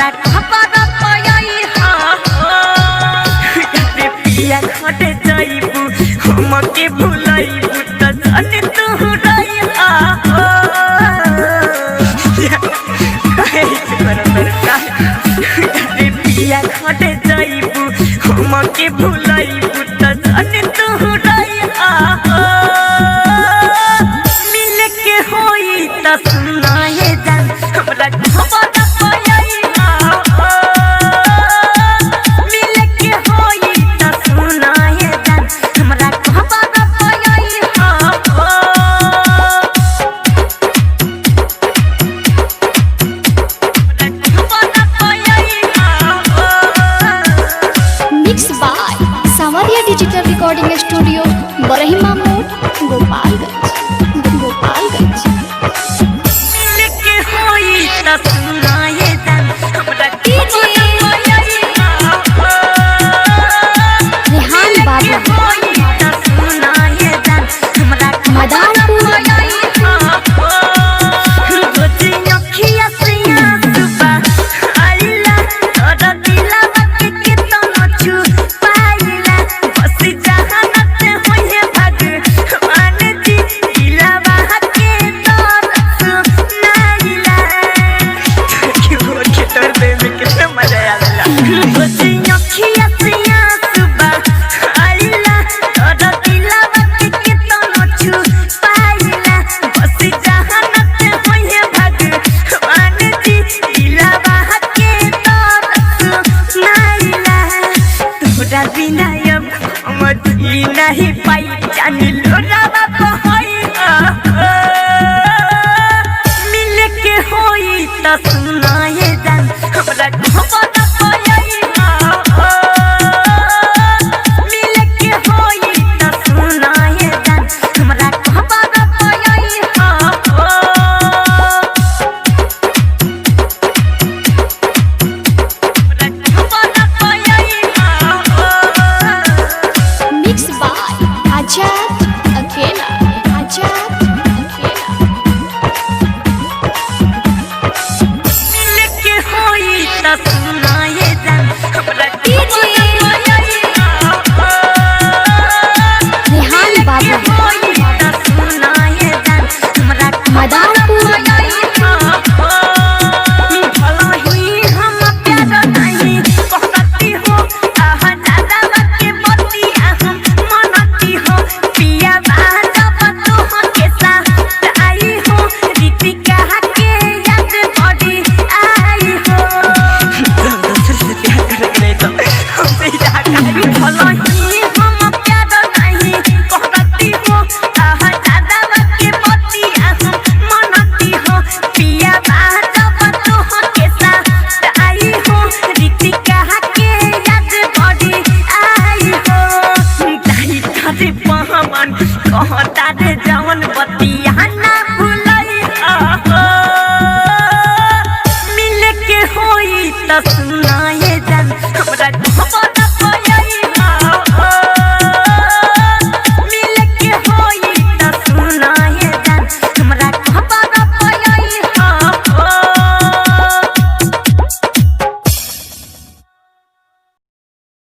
हमरा खबर पई हा रे पिया घटे जाइबू हमके भुलाइबू त जाने तू रही हा रे पिया घटे जाइबू हमके भुलाइबू त जाने तू रही हा मिल के होई त सुनाए जान हमरा खबर पई हा मिल के होई त सुनाए जान हमरा खबर पई हा मिक्स बाय सावरिया डिजिटल रिकॉर्डिंग स्टूडियो बरहिमा मोड़ गोपालगंज। मिल के होई त सुनाए जान हमरा रेहान बाबू मदारपुर नहीं पाई जानी लोरावा कहई मिल के होई त सुनाए जान हमरा खबर पई मिल के होई त सुनाए जान हमरा खबर पई मिक्स बाय आजाद अकेला मिल के होई त सुनाए जान हमरा रेहान बाबू मदारपुर कहता रे जवन बतिया ना भुलई मिल के होई त सुनाए जान हमरा खबर